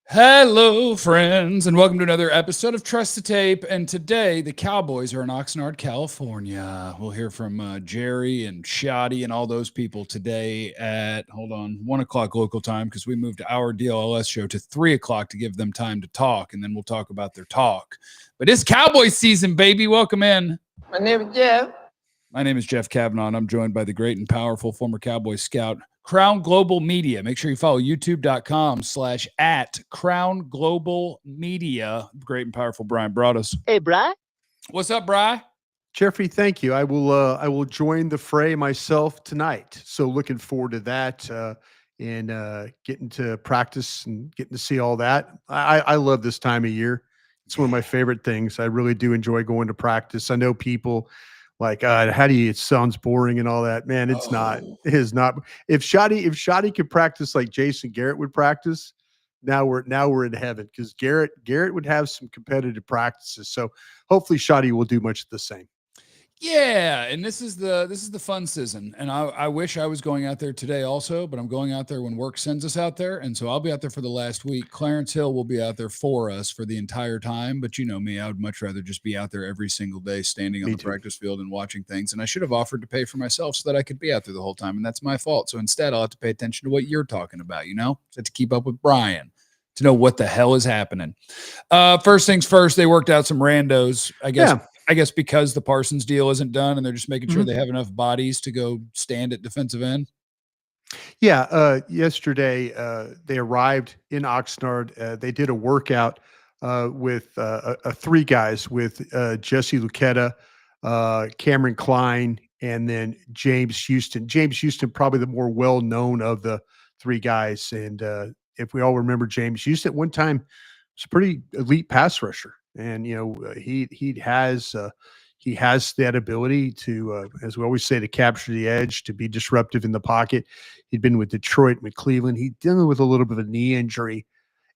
Hello, friends, and welcome to another episode of Trust the Tape. And today, the Cowboys are in Oxnard, California. We'll hear from Jerry and Shoddy and all those people today at, 1 o'clock local time, because we moved our DLLS show to 3 o'clock to give them time to talk, and then we'll talk about their talk. But it's Cowboys season, baby. Welcome in. My name is Jeff. My name is Jeff Cavanaugh, and I'm joined by the great and powerful former Cowboy scout, Crown Global Media. Make sure you follow youtube.com/@Crown Global Media. Great and powerful Bryan Broaddus. Hey, Bri. What's up, Bri? Jeffrey, thank you. I will join the fray myself tonight. So looking forward to that and getting to practice and getting to see all that. I love this time of year. It's one of my favorite things. I really do enjoy going to practice. I know people like, it sounds boring and all that. Man, it's not. It is not. If Shoddy could practice like Jason Garrett would practice, now we're in heaven, because Garrett would have some competitive practices. So hopefully Shoddy will do much the same. Yeah, and this is the fun season, and I wish I was going out there today also, but I'm going out there when work sends us out there, and so I'll be out there for the last week. Clarence Hill will be out there for us for the entire time, but you know me, I would much rather just be out there every single day, standing on the practice field and watching things, and I should have offered to pay for myself so that I could be out there the whole time, and that's my fault. So instead, I'll have to pay attention to what you're talking about, so I have to keep up with Bryan to know what the hell is happening. First things first, they worked out some randos, I guess. Yeah. I guess because the Parsons deal isn't done and they're just making sure they have enough bodies to go stand at defensive end. Yeah. Yesterday, they arrived in Oxnard. They did a workout with three guys, with Jesse Luketa, Cameron Klein, and then James Houston. James Houston, probably the more well-known of the three guys. And if we all remember, James Houston at one time was a pretty elite pass rusher. And he has that ability to, as we always say, to capture the edge, to be disruptive in the pocket. He'd been with Detroit, with Cleveland. He's dealing with a little bit of a knee injury,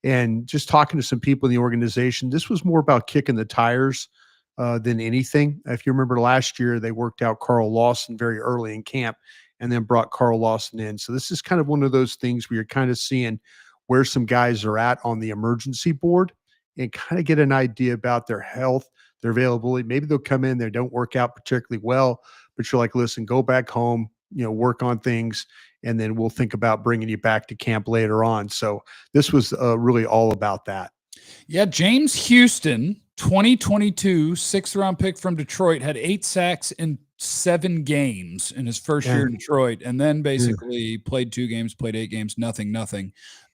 and just talking to some people in the organization, this was more about kicking the tires than anything. If you remember last year, they worked out Carl Lawson very early in camp, and then brought Carl Lawson in. So this is kind of one of those things where you're kind of seeing where some guys are at on the emergency board, and kind of get an idea about their health, their availability. Maybe they'll come in, they don't work out particularly well, but you're like, listen, go back home, work on things, and then we'll think about bringing you back to camp later on. So this was really all about that. Yeah, James Houston, 2022 6th-round pick from Detroit, had 8 sacks in 7 games in his first year in Detroit, and then basically played 2 games, played 8 games, nothing.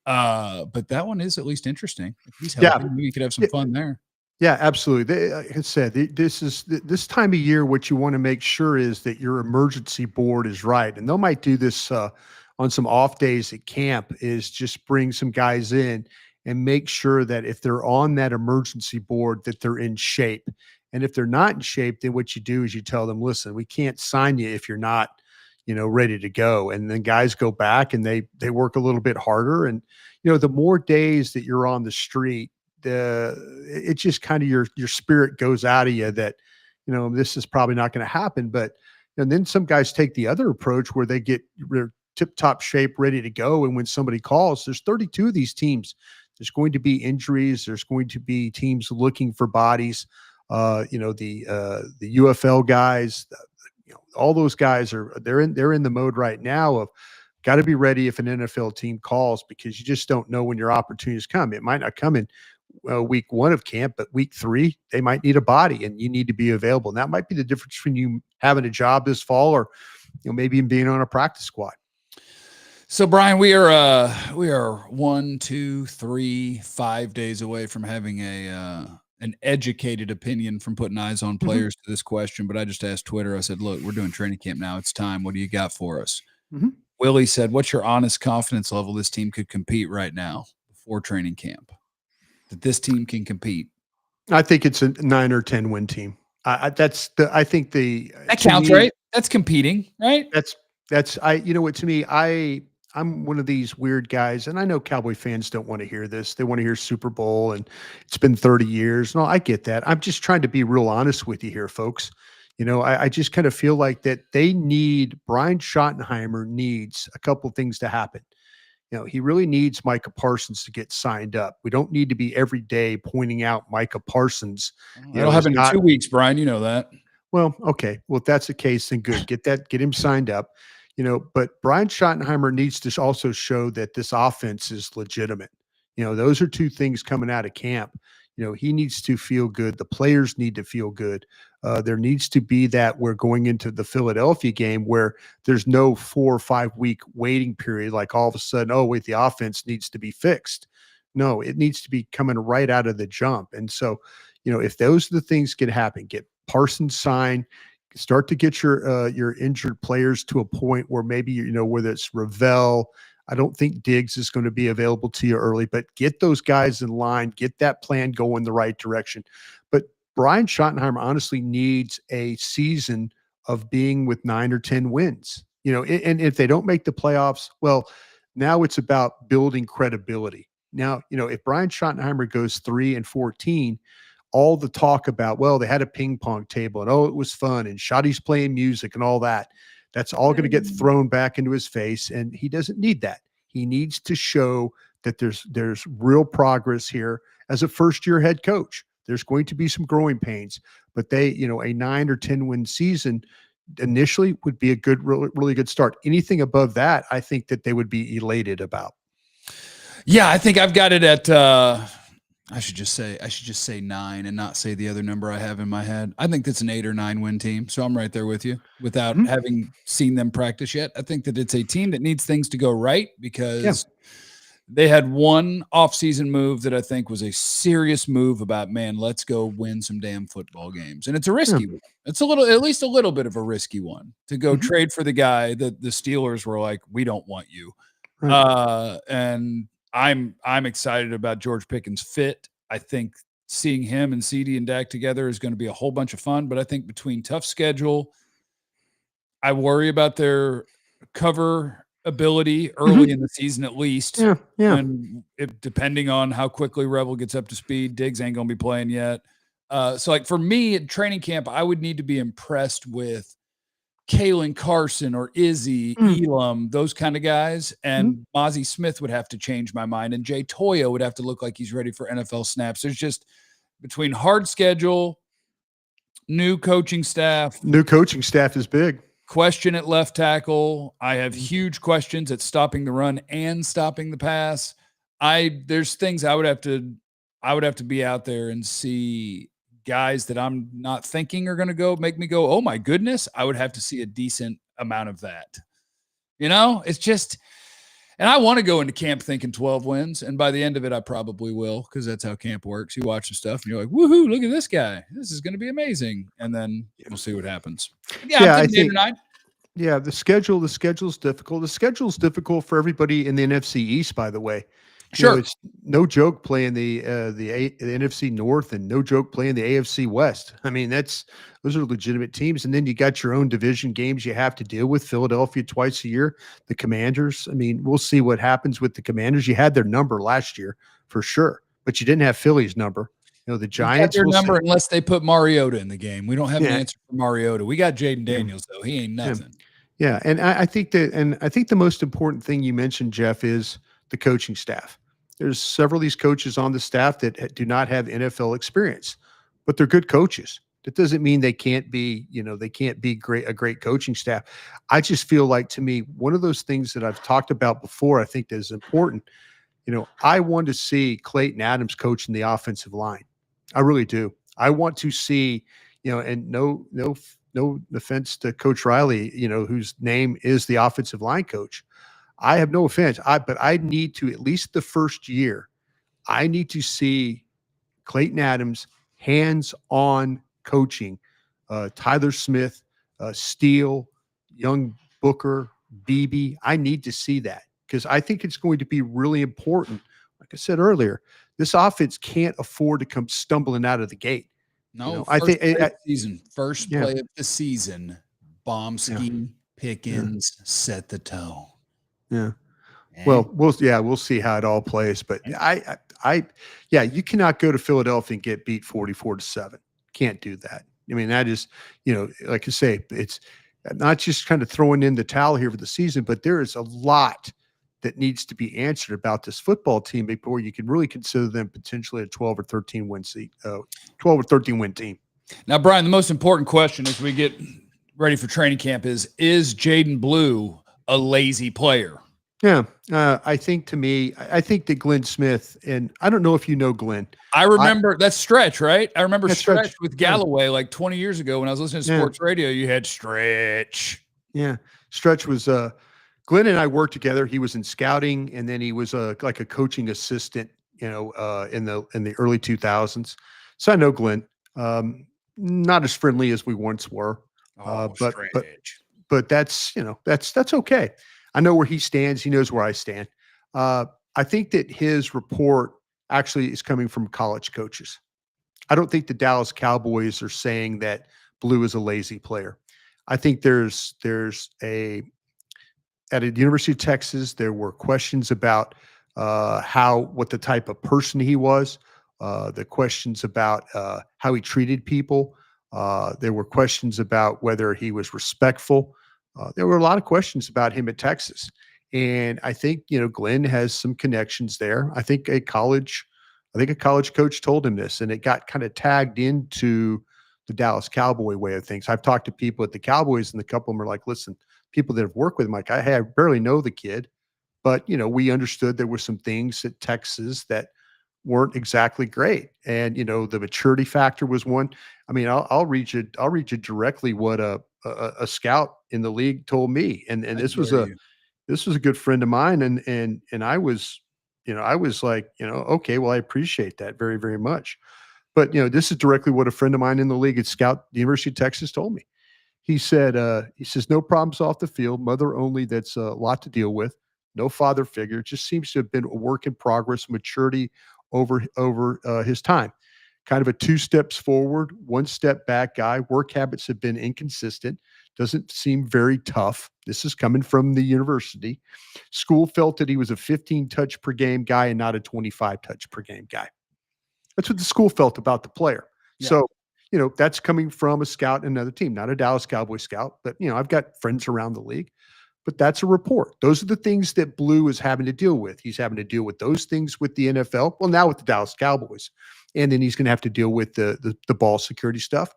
But that one is at least interesting. If he's healthy, we could have some fun there. Yeah, absolutely. Like I said, this time of year, what you want to make sure is that your emergency board is right. And they might do this on some off days at camp, is just bring some guys in and make sure that if they're on that emergency board, that they're in shape. And if they're not in shape, then what you do is you tell them, listen, we can't sign you if you're not, ready to go. And then guys go back and they work a little bit harder. And, the more days that you're on the street, it just kind of your spirit goes out of you that, this is probably not going to happen. But, and then some guys take the other approach where they get tip top shape, ready to go. And when somebody calls, there's 32 of these teams. There's going to be injuries. There's going to be teams looking for bodies. The UFL guys, all those guys they're in the mode right now of got to be ready if an NFL team calls, because you just don't know when your opportunities come. It might not come in week 1 of camp, but week 3 they might need a body, and you need to be available. And that might be the difference between you having a job this fall or maybe even being on a practice squad. So Bryan, we are 1, 2, 3, 5 days away from having an educated opinion from putting eyes on players to this question. But I just asked Twitter, I said, look, we're doing training camp now. It's time. What do you got for us? Willie said, what's your honest confidence level this team could compete right now before training camp? That this team can compete? I think it's a 9 or 10 win team. That counts, right? That's competing, right? To me, I'm one of these weird guys, and I know Cowboy fans don't want to hear this. They want to hear Super Bowl, and it's been 30 years. No, I get that. I'm just trying to be real honest with you here, folks. I just kind of feel like that Brian Schottenheimer needs a couple of things to happen. he really needs Micah Parsons to get signed up. We don't need to be every day pointing out Micah Parsons, That'll is happen in not 2 weeks, Brian. You know that. well, okay. Well, if that's the case, then good. Get him signed up. But Brian Schottenheimer needs to also show that this offense is legitimate. Those are two things coming out of camp. He needs to feel good. The players need to feel good. There needs to be that we're going into the Philadelphia game where there's no 4 or 5 week waiting period. Like all of a sudden, oh wait, the offense needs to be fixed. No, it needs to be coming right out of the jump. And so, if those are the things can happen, get Parsons signed, start to get your injured players to a point where maybe, whether it's Ravel, I don't think Diggs is going to be available to you early, but get those guys in line, get that plan going the right direction. But Brian Schottenheimer honestly needs a season of being with 9 or 10 wins. And if they don't make the playoffs, well, now it's about building credibility. Now, if Brian Schottenheimer goes 3-14, all the talk about, well, they had a ping pong table and, oh, it was fun and Shotty's playing music and all that. That's all going to get thrown back into his face. And he doesn't need that. He needs to show that there's real progress here as a first-year head coach. There's going to be some growing pains, but a 9 or 10 win season initially would be a good, really, really good start. Anything above that, I think that they would be elated about. Yeah, I think I've got it at I should just say 9 and not say the other number I have in my head. I think that's an 8 or 9 win team. So I'm right there with you without having seen them practice yet. I think that it's a team that needs things to go right because they had one offseason move that I think was a serious move about, man, let's go win some damn football games. And it's a risky one. It's at least a little bit of a risky one to go trade for the guy that the Steelers were like, we don't want you. Right. And I'm excited about George Pickens' fit. I think seeing him and CeeDee and Dak together is going to be a whole bunch of fun. But I think between tough schedule, I worry about their cover ability early in the season at least. Yeah. And depending on how quickly Rebel gets up to speed, Diggs ain't going to be playing yet. So like for me at training camp, I would need to be impressed with Kalen Carson or Izzy, Elam, those kind of guys. And Mazi Smith would have to change my mind. And Jay Toya would have to look like he's ready for NFL snaps. There's just between hard schedule, new coaching staff. New coaching staff is big. Question at left tackle. I have huge questions at stopping the run and stopping the pass. There's things I would have to be out there and see guys that I'm not thinking are going to make me go, oh my goodness. I would have to see a decent amount of that. It's just, and I want to go into camp thinking 12 wins. And by the end of it, I probably will, because that's how camp works. You watch some stuff and you're like, woohoo, look at this guy. This is going to be amazing. And then we'll see what happens. Yeah, I think 8 or 9. Yeah, the schedule's difficult. The schedule's difficult for everybody in the NFC East, by the way. Sure. It's no joke playing the NFC North and no joke playing the AFC West. I mean, those are legitimate teams. And then you got your own division games you have to deal with. Philadelphia twice a year, the Commanders. I mean, we'll see what happens with the Commanders. You had their number last year for sure, but you didn't have Philly's number. The Giants. Their number unless they put Mariota in the game. We don't have an answer for Mariota. We got Jaden Daniels though. He ain't nothing. Yeah, and I think the most important thing you mentioned, Jeff, is the coaching staff. There's several of these coaches on the staff that do not have NFL experience, but they're good coaches. That doesn't mean they can't be a great coaching staff. I just feel like, to me, one of those things that I've talked about before, I think that is important. I want to see Clayton Adams coaching the offensive line. I really do. I want to see, and no offense to Coach Riley, whose name is the offensive line coach. I have no offense. But I need to, at least the first year, I need to see Clayton Adams hands-on coaching, Tyler Smith, Steele, Young Booker, Beebe. I need to see that because I think it's going to be really important. Like I said earlier, this offense can't afford to come stumbling out of the gate. No, I think first play of the season, bomb scheme, Pickens, set the tone. Yeah. Well, we'll see how it all plays, but you cannot go to Philadelphia and get beat 44-7. Can't do that. I mean, that is, like you say, it's not just kind of throwing in the towel here for the season, but there is a lot that needs to be answered about this football team before you can really consider them potentially a 12 or 13 win 12 or 13 win team. Now, Brian, the most important question as we get ready for training camp is Jaden Blue a lazy player? Yeah. I think that Glenn Smith, and I don't know if you know Glenn. I remember that's Stretch, right? I remember Stretch with Yeah. Galloway like 20 years ago when I was listening to sports radio. You had Stretch. Yeah. Stretch was Glenn and I worked together. He was in scouting, and then he was like a coaching assistant, in the early 2000s. So I know Glenn. Not as friendly as we once were. But that's okay. I know where he stands. He knows where I stand. I think that his report actually is coming from college coaches. I don't think the Dallas Cowboys are saying that Blue is a lazy player. I think there's at the University of Texas, there were questions about what the type of person he was, the questions about how he treated people. There were questions about whether he was respectful. There were a lot of questions about him at Texas. And I think, Glenn has some connections there. I think a college coach told him this, and it got kind of tagged into the Dallas Cowboy way of things. I've talked to people at the Cowboys, and a couple of them are like, listen, people that have worked with him, like, I barely know the kid, but, we understood there were some things at Texas that weren't exactly great. And, the maturity factor was one. I mean, I'll read you directly what a scout in the league told me. And this was a good friend of mine. And I was like, okay, well, I appreciate that very, very much. But, this is directly what a friend of mine in the league at Scout, the University of Texas, told me. He said, no problems off the field, mother only, that's a lot to deal with. No father figure. It just seems to have been a work in progress, maturity over his time. Kind of a 2 steps forward, 1 step back guy. Work habits have been inconsistent. Doesn't seem very tough. This is coming from the university. School felt that he was a 15 touch per game guy and not a 25 touch per game guy. That's what the school felt about the player. Yeah. So, that's coming from a scout and another team, not a Dallas Cowboy scout, but, I've got friends around the league. But that's a report. Those are the things that Blue is having to deal with. He's having to deal with those things with the NFL. Well, now with the Dallas Cowboys. And then he's going to have to deal with the ball security stuff.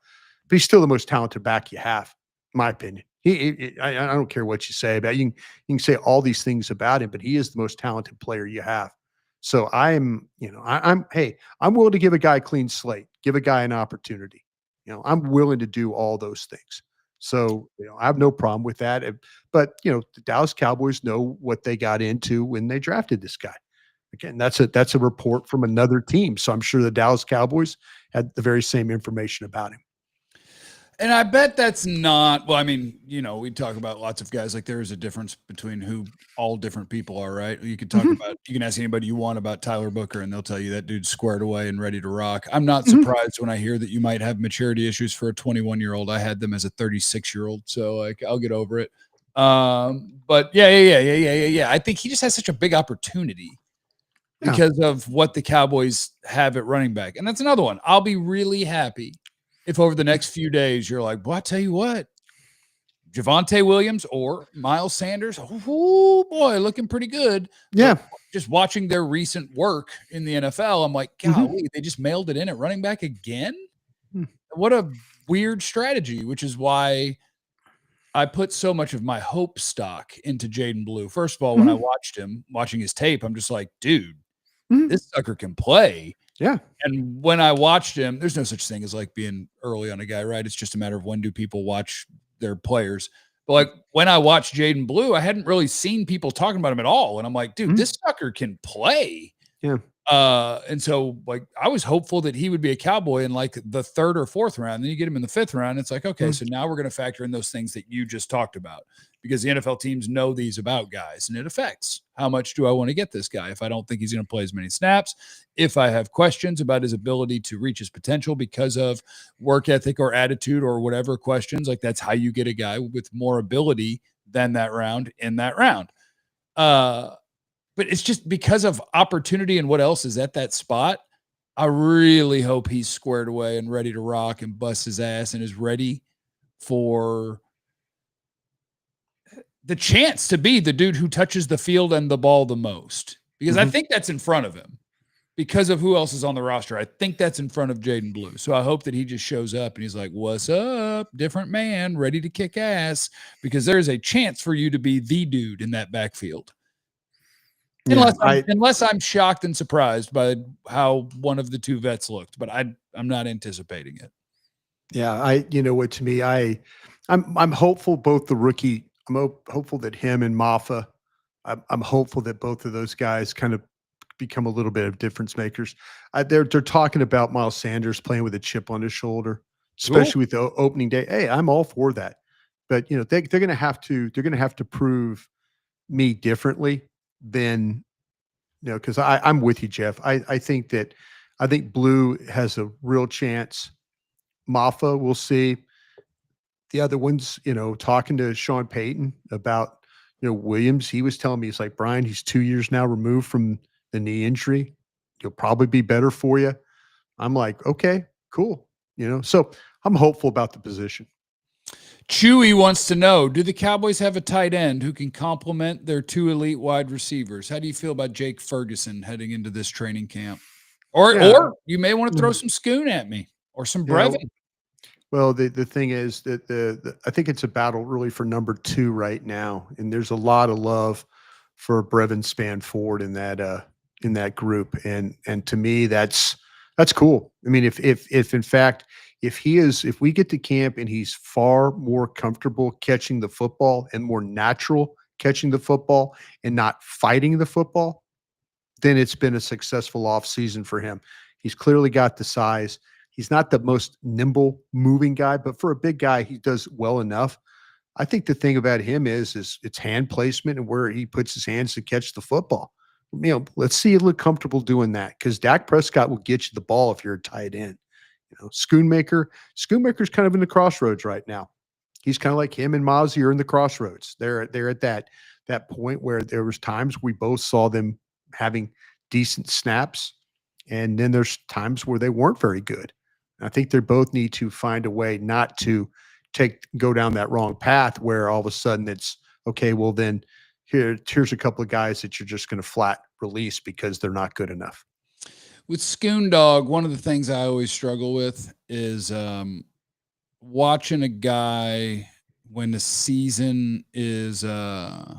But he's still the most talented back you have, in my opinion. I don't care what you say about it. You can say all these things about him, but he is the most talented player you have. So I'm willing to give a guy a clean slate, give a guy an opportunity. I'm willing to do all those things. So, I have no problem with that. But, the Dallas Cowboys know what they got into when they drafted this guy. Again, that's a report from another team. So I'm sure the Dallas Cowboys had the very same information about him. And I bet that's not, well, I mean, we talk about lots of guys, like there is a difference between who all different people are, right? You could talk about, you can ask anybody you want about Tyler Booker and they'll tell you that dude's squared away and ready to rock. I'm not surprised when I hear that you might have maturity issues for a 21-year-old. I had them as a 36-year-old. So like, I'll get over it. But yeah. I think he just has such a big opportunity because of what the Cowboys have at running back. And that's another one. I'll be really happy if over the next few days you're like, well, I tell you what, Javonte Williams or Miles Sanders, oh boy, looking pretty good. Yeah. But just watching their recent work in the NFL, I'm like, golly, they just mailed it in at running back again? What a weird strategy, which is why I put so much of my hope stock into Jaden Blue. First of all, when I watching his tape, I'm just like, dude, this sucker can play. Yeah. And when I watched him, there's no such thing as like being early on a guy, right? It's just a matter of when do people watch their players. But like when I watched Jaden Blue, I hadn't really seen people talking about him at all. And I'm like, dude, this sucker can play. Yeah. And so like I was hopeful that he would be a Cowboy in like the 3rd or 4th round. Then you get him in the 5th round. It's like, okay, so now we're going to factor in those things that you just talked about because the NFL teams know these about guys and it affects how much do I want to get this guy if I don't think he's going to play as many snaps, if I have questions about his ability to reach his potential because of work ethic or attitude or whatever questions, like that's how you get a guy with more ability than that round in that round. But it's just because of opportunity and what else is at that spot. I really hope he's squared away and ready to rock and bust his ass and is ready for the chance to be the dude who touches the field and the ball the most, because I think that's in front of him because of who else is on the roster. I think that's in front of Jaden Blue. So I hope that he just shows up and he's like, what's up? Different man, ready to kick ass, because there's a chance for you to be the dude in that backfield. Yeah, Unless I'm shocked and surprised by how one of the two vets looked, but I'm not anticipating it. Yeah, you know what, to me, I'm hopeful both the rookie, I'm hopeful that him and Maffa, I'm hopeful that both of those guys kind of become a little bit of difference makers. They're talking about Miles Sanders playing with a chip on his shoulder, especially with the opening day. Hey, I'm all for that, but you know they're going to have to prove me differently than, you know, because I'm with you, Jeff. I think Blue has a real chance. Maffa, we'll see. The other ones, you know, talking to Sean Payton about, you know, Williams, he was telling me, he's like, Bryan, he's 2 years now removed from the knee injury. He'll probably be better for you. I'm like, okay, cool. You know, so I'm hopeful about the position. Chewy wants to know, do the Cowboys have a tight end who can complement their two elite wide receivers? How do you feel about Jake Ferguson heading into this training camp? Or you may want to throw some Schoon at me or some Brevin. Well, the thing is that I think it's a battle really for number 2 right now, and there's a lot of love for Brevin Spanford in that group, and to me that's cool. I mean, if in fact if we get to camp and he's far more comfortable catching the football and more natural catching the football and not fighting the football, then it's been a successful offseason for him. He's clearly got the size. He's not the most nimble moving guy, but for a big guy, he does well enough. I think the thing about him is it's hand placement and where he puts his hands to catch the football. You know, let's see you look comfortable doing that, because Dak Prescott will get you the ball if you're a tight end. You know, Schoonmaker's kind of in the crossroads right now. He's kind of like him and Mazi are in the crossroads. They're at that point where there was times we both saw them having decent snaps, and then there's times where they weren't very good. I think they both need to find a way not to go down that wrong path where all of a sudden it's okay. Well, then here's a couple of guys that you're just going to flat release because they're not good enough. With Schoon Dog, one of the things I always struggle with is watching a guy when the season is the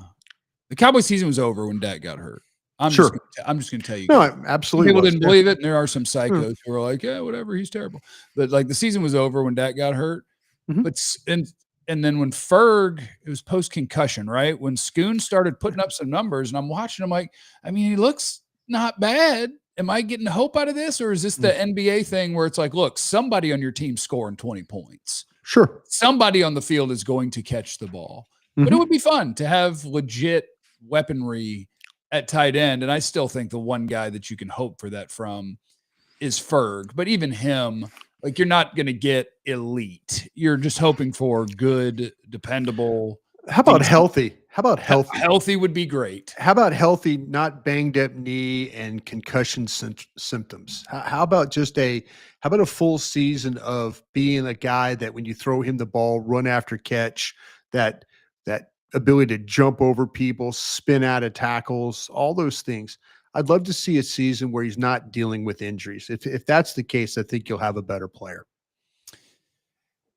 Cowboys season was over when Dak got hurt. I'm just going to tell you. No, absolutely. People didn't believe it, and there are some psychos who are like, yeah, whatever, he's terrible. But like the season was over when Dak got hurt. But and then when Ferg, it was post concussion, right? When Schoon started putting up some numbers, and I'm watching him like, I mean, he looks not bad. Am I getting hope out of this, or is this the NBA thing where it's like, look, somebody on your team scoring 20 points? Sure, somebody on the field is going to catch the ball. But it would be fun to have legit weaponry at tight end. And I still think the one guy that you can hope for that from is Ferg. But even him, like, you're not going to get elite. You're just hoping for good, dependable. How about healthy? How about healthy? Healthy would be great. How about healthy, not banged up knee and concussion symptoms? How about a full season of being a guy that when you throw him the ball, run after catch, that ability to jump over people, spin out of tackles, all those things. I'd love to see a season where he's not dealing with injuries. If that's the case, I think you'll have a better player.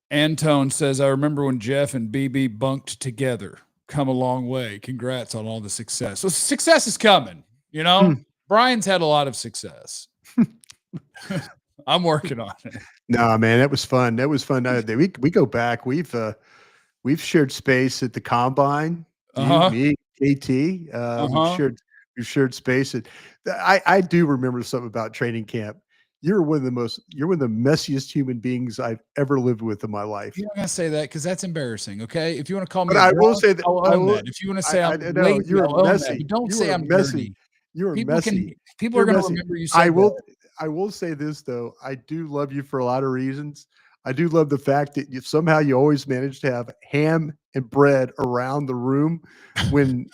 Antone says, I remember when Jeff and BB bunked together. Come a long way. Congrats on all the success. So success is coming, you know? Bryan's had a lot of success. I'm working on it. No, man, that was fun. That was fun. We go back. We've shared space at the combine. You, me, KT. We've shared space. I do remember something about training camp. You're one of the messiest human beings I've ever lived with in my life. You're not gonna say that because that's embarrassing. Okay, if you want to call me, but I will say that. I'll own that. If you want to say I'm lazy, you're I'll own messy. that. But don't say I'm messy. dirty. You're people messy. People are going to remember you. Said I will say this though. I do love you for a lot of reasons. I do love the fact that somehow you always manage to have ham and bread around the room when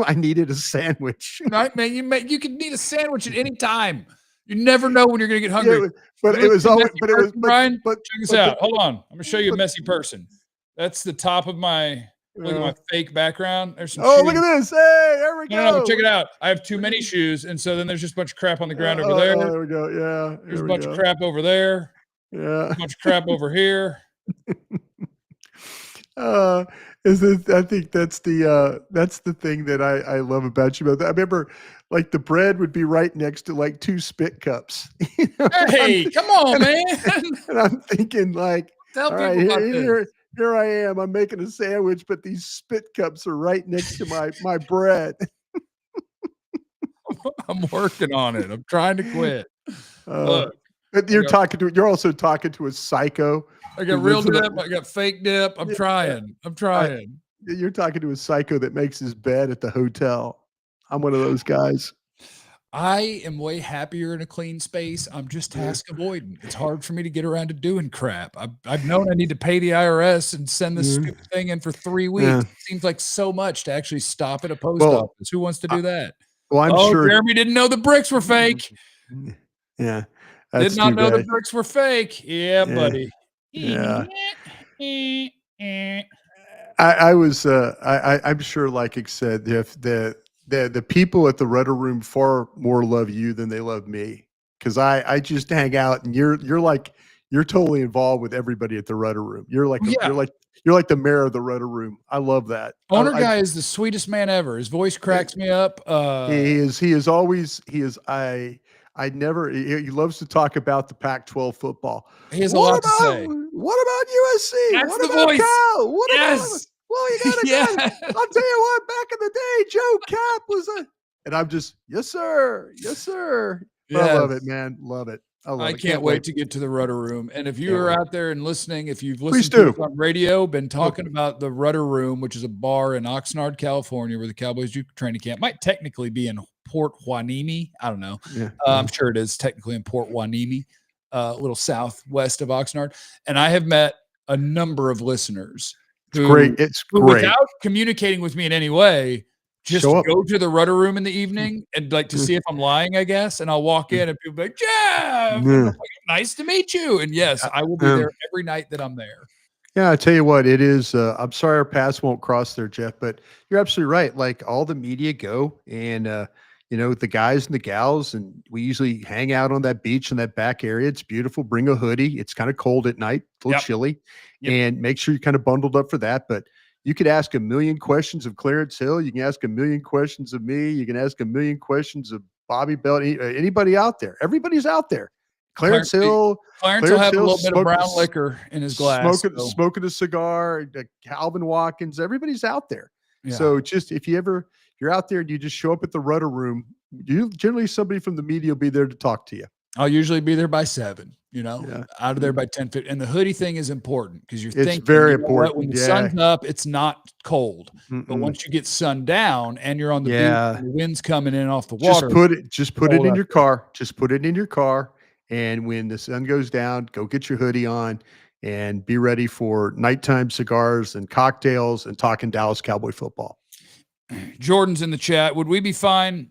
I needed a sandwich. Right, man. You can need a sandwich at any time. You never know when you're going to get hungry. Yeah, but it was always. Bryan, check this out. Hold on. I'm going to show you a messy person. That's the top of my Look at my fake background. There's some Oh, shoes. look at this. Hey, there we go. No, check it out. I have too many shoes, and so then there's just a bunch of crap on the ground over there. There we go. Yeah. There's a bunch of crap over there. Yeah. A bunch of crap over here. I think that's the thing that I love about you. I remember like the bread would be right next to like 2 spit cups. Hey, come on, man. And I'm thinking like, Tell all people right, about this. here I am. I'm making a sandwich, but these spit cups are right next to my bread. I'm working on it. I'm trying to quit. Look, You're also talking to a psycho. I got real dip. I got fake dip. I'm trying. You're talking to a psycho that makes his bed at the hotel. I'm one of those guys. I am way happier in a clean space. I'm just task avoidant. It's hard for me to get around to doing crap. I've known I need to pay the IRS and send this stupid thing in for 3 weeks. Yeah. It seems like so much to actually stop at a post office. Who wants to do that? Well, I'm sure Jeremy didn't know the bricks were fake. Yeah. Did not know the bricks were fake. Yeah, buddy. Yeah. I'm sure, like I said, if the people at the Rudder Room far more love you than they love me, because I just hang out and you're totally involved with everybody at the Rudder Room. You're like the mayor of the Rudder Room. I love that. Owner guy is the sweetest man ever. His voice cracks me up. He loves to talk about the Pac-12 football. He has a lot to say. What about USC? That's what the about voice. Cal? What Yes. Well, you got to Yes. I'll tell you what, back in the day, Joe Cap was and I'm just, yes, sir. Yes, sir. Yes. I love it, man. Love it. I can't wait to get to the Rudder Room. And if you're out there and listening, if you've listened Please to do. us on radio, been talking about the Rudder Room, which is a bar in Oxnard, California, where the Cowboys do training camp, might technically be in Port Hueneme. I don't know. Yeah. I'm sure it is technically in Port Hueneme, a little southwest of Oxnard. And I have met a number of listeners who, without communicating with me in any way, just go to the Rudder Room in the evening and like to see if I'm lying, I guess. And I'll walk in and people be like, Jeff, like, nice to meet you. And yes, I will be there every night that I'm there. Yeah, I tell you what, it is. I'm sorry our paths won't cross there, Jeff, but you're absolutely right. Like all the media go and, the guys and the gals, and we usually hang out on that beach in that back area. It's beautiful. Bring a hoodie. It's kind of cold at night, a little chilly, and make sure you're kind of bundled up for that. But you could ask a million questions of Clarence Hill. You can ask a million questions of me. You can ask a million questions of Bobby Belt. Anybody out there? Everybody's out there. Clarence Hill will have a little bit of brown liquor in his glass. Smoking a cigar. Calvin Watkins. Everybody's out there. Yeah. So just if you're out there and you just show up at the Rudder Room, generally somebody from the media will be there to talk to you. I'll usually be there by 7, out of there by 10:50. And the hoodie thing is important because it's very important. When the sun's up, it's not cold. But once you get sun down and you're on the beach and the wind's coming in off the water, just put it in your car. Just put it in your car. And when the sun goes down, go get your hoodie on and be ready for nighttime cigars and cocktails and talking Dallas Cowboy football. Jordan's in the chat. Would we be fine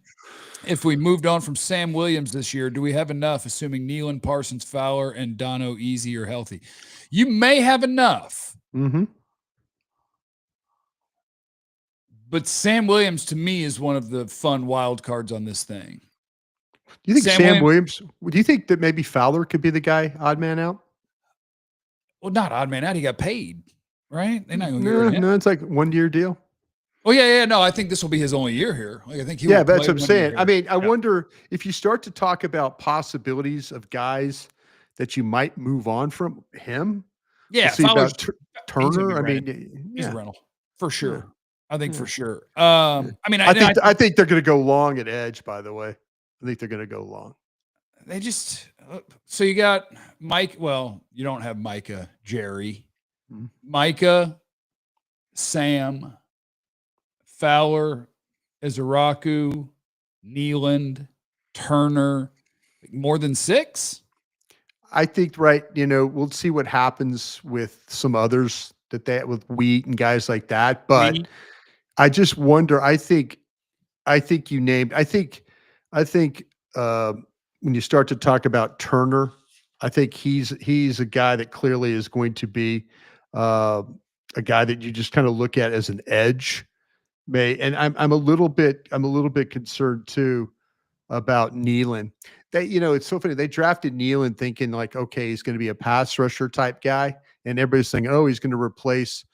if we moved on from Sam Williams this year? Do we have enough, assuming Nealon, Parsons, Fowler, and Dono Easy are healthy? You may have enough. But Sam Williams, to me, is one of the fun wild cards on this thing. Do you think Sam Williams, do you think that maybe Fowler could be the guy, odd man out? Well, not odd man out. He got paid, right? They're not going to get rid of him. No, it's like 1-year deal. Oh, yeah. No, I think this will be his only year here. Like, I think that's what I'm saying. I mean, I wonder if you start to talk about possibilities of guys that you might move on from him. Yeah. About Turner. I mean, he's a rental for sure. Yeah. I think for sure. I think they're going to go long at edge, by the way. I think they're going to go long. They just so you got Mike. Well, you don't have Micah, Jerry, Micah, Sam, Fowler, Izaraku, Nealand, Turner. More than 6? I think we'll see what happens with some others with Wheat and guys like that. But I just wonder. I think you named. I think when you start to talk about Turner, I think he's a guy that clearly is going to be a guy that you just kind of look at as an edge. And I'm a little bit concerned too about Nealon. It's so funny. They drafted Nealon thinking like, okay, he's going to be a pass rusher type guy, and everybody's saying, oh, he's going to replace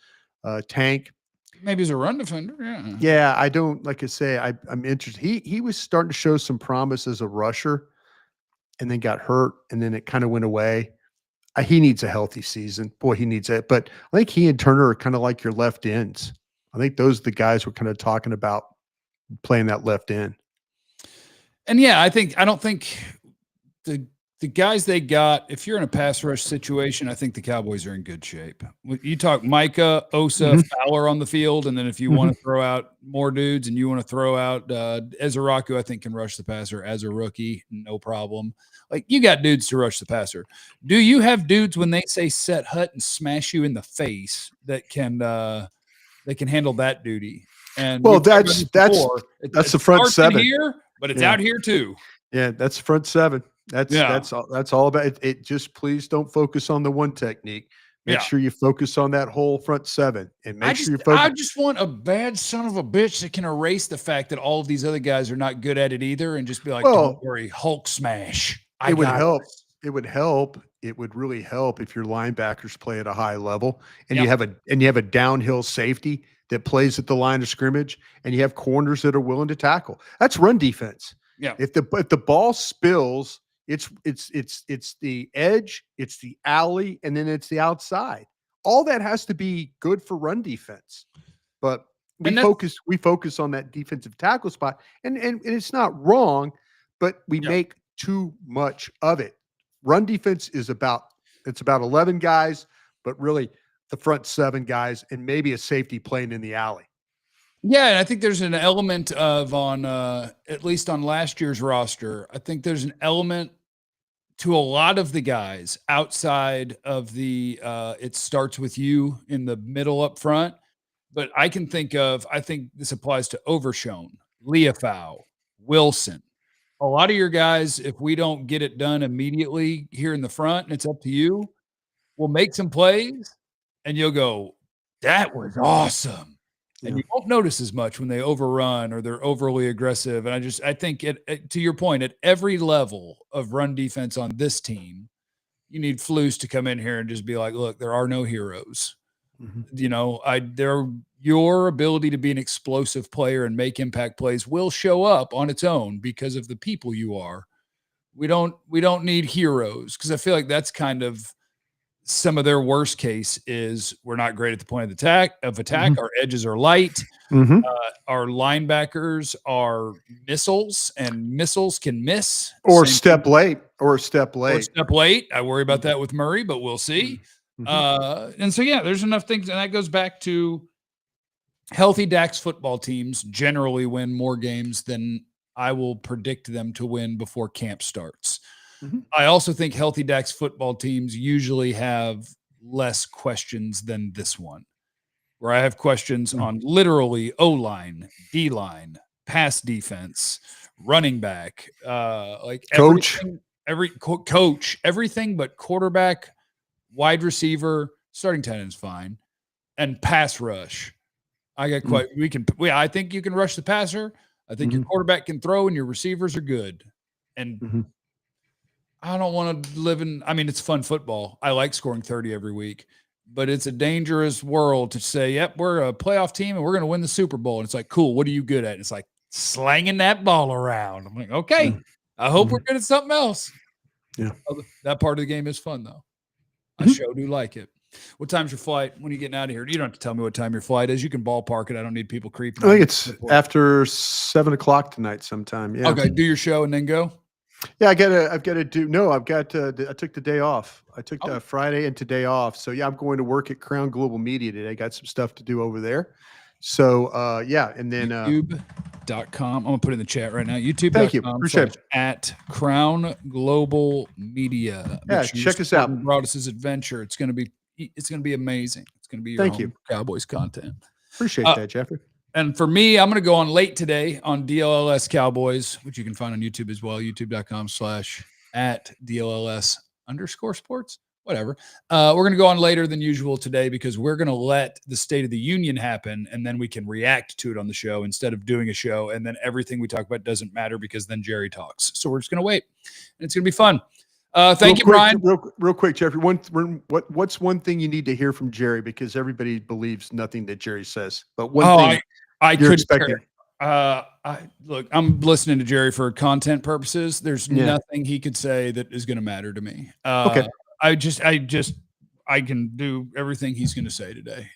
Tank. Maybe he's a run defender. Yeah. Yeah, I don't like I say. I'm interested. He was starting to show some promise as a rusher, and then got hurt, and then it kind of went away. He needs a healthy season. Boy, he needs it. But I think he and Turner are kind of like your left ends. I think those are the guys we're kind of talking about playing that left end. And yeah, I don't think the guys they got, if you're in a pass rush situation, I think the Cowboys are in good shape. You talk Micah, Osa, Fowler on the field, and then if you want to throw out more dudes and you want to throw out Ezraku, I think can rush the passer as a rookie, no problem. Like, you got dudes to rush the passer. Do you have dudes when they say set hut and smash you in the face that can handle that duty? And well, that's the front seven here, but it's out here too. Yeah, that's front seven. That's all about it. It just, please don't focus on the one technique. Make sure you focus on that whole front seven, and make sure you focus. I just want a bad son of a bitch that can erase the fact that all of these other guys are not good at it either, and just be like, don't worry, Hulk smash. It would help. It would help. It would really help if your linebackers play at a high level, and you have a downhill safety that plays at the line of scrimmage, and you have corners that are willing to tackle. That's run defense. Yeah. If the ball spills, it's the edge, it's the alley, and then it's the outside. All that has to be good for run defense. But we focus on that defensive tackle spot, and it's not wrong, but we make too much of it. Run defense is about 11 guys, but really the front 7 guys and maybe a safety playing in the alley. Yeah, and I think there's an element of at least on last year's roster, I think there's an element to a lot of the guys outside of the it starts with you in the middle up front. But I think this applies to Overshone, Leafau, Wilson. A lot of your guys, if we don't get it done immediately here in the front, and it's up to you, we'll make some plays, and you'll go, that was awesome. And you won't notice as much when they overrun or they're overly aggressive. And I think to your point, at every level of run defense on this team, you need Flus to come in here and just be like, look, there are no heroes. Your ability to be an explosive player and make impact plays will show up on its own because of the people you are. We don't need heroes, because I feel like that's kind of some of their worst case is we're not great at the point of attack. Our edges are light. Our linebackers are missiles, and missiles can miss or step late. I worry about that with Murray, but we'll see. And so, there's enough things. And that goes back to healthy Dax football teams generally win more games than I will predict them to win before camp starts. I also think healthy Dax football teams usually have less questions than this one, where I have questions on literally O-line, D-line, pass defense, running back, coach, everything but quarterback, wide receiver, starting tight end is fine, and pass rush. I think you can rush the passer. I think your quarterback can throw, and your receivers are good. And I don't want to live in, it's fun football. I like scoring 30 every week, but it's a dangerous world to say, yep, we're a playoff team and we're going to win the Super Bowl. And it's like, cool. What are you good at? And it's like slanging that ball around. I'm like, okay, I hope we're good at something else. Yeah. That part of the game is fun though. I sure do like it. What time's your flight? When are you getting out of here? You don't have to tell me what time your flight is. You can ballpark it. I don't need people creeping. I think it's after 7:00 tonight sometime. Yeah. Okay. Do your show and then go. Yeah, I took the day off. I took the Friday and today off. So I'm going to work at Crown Global Media today. I got some stuff to do over there. So and then YouTube.com. I'm gonna put it in the chat right now. YouTube.com. Thank you. Appreciate it. At Crown Global Media. Yeah, check us out. Broaddus' adventure. It's gonna be amazing. It's gonna be your home Cowboys content. Appreciate that, Jeffrey. And for me, I'm going to go on late today on DLLS Cowboys, which you can find on YouTube as well, youtube.com/@DLLS_sports. whatever. We're going to go on later than usual today because we're going to let the State of the Union happen, and then we can react to it on the show instead of doing a show, and then everything we talk about doesn't matter because then Jerry talks. So we're just going to wait, and it's going to be fun. Thank you, Bryan. Real quick, Jeffrey. What's one thing you need to hear from Jerry, because everybody believes nothing that Jerry says. But one thing I you're could expecting. Look, I'm listening to Jerry for content purposes. There's nothing he could say that is going to matter to me. Okay. I can do everything he's going to say today.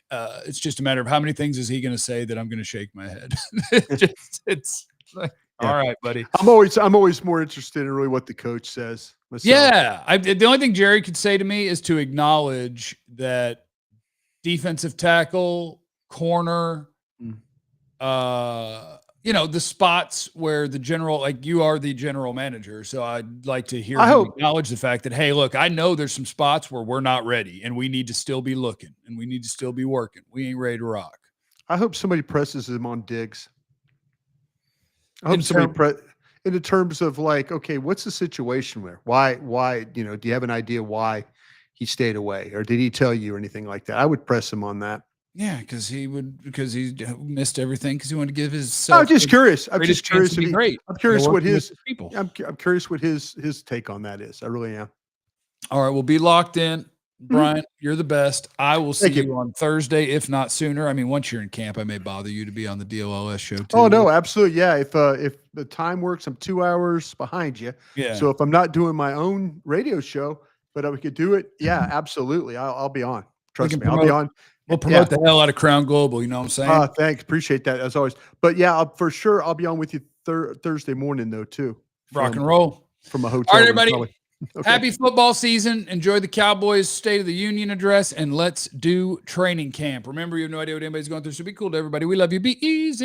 It's just a matter of how many things is he going to say that I'm going to shake my head. It's like, all right, buddy. I'm always more interested in really what the coach says. Myself. Yeah. The only thing Jerry could say to me is to acknowledge that defensive tackle, corner, the spots where the general, like you are the general manager. So I'd like to hear him acknowledge the fact that, hey, look, I know there's some spots where we're not ready and we need to still be looking and we need to still be working. We ain't ready to rock. I hope somebody presses him on Diggs. I hope somebody in the terms of like, okay, what's the situation there? Why, do you have an idea why he stayed away, or did he tell you or anything like that? I would press him on that. Yeah, because he missed everything because he wanted to give his. I'm just curious. I'm curious what his people. I'm curious what his take on that is. I really am. All right, we'll be locked in. Bryan, you're the best. I will see you on Thursday, if not sooner. I mean, once you're in camp, I may bother you to be on the DOLS show too. Oh no, absolutely. Yeah. If the time works, I'm 2 hours behind you. Yeah. So if I'm not doing my own radio show, but we could do it. Yeah, absolutely. I'll be on. Trust me. I'll be on. We'll promote the hell out of Crown Global. You know what I'm saying? Thanks. Appreciate that as always. But yeah, for sure. I'll be on with you Thursday morning though, too. Rock and roll from a hotel. All right, everybody. Okay. Happy football season. Enjoy the Cowboys State of the Union address, and let's do training camp. Remember, you have no idea what anybody's going through, so be cool to everybody. We love you. Be easy.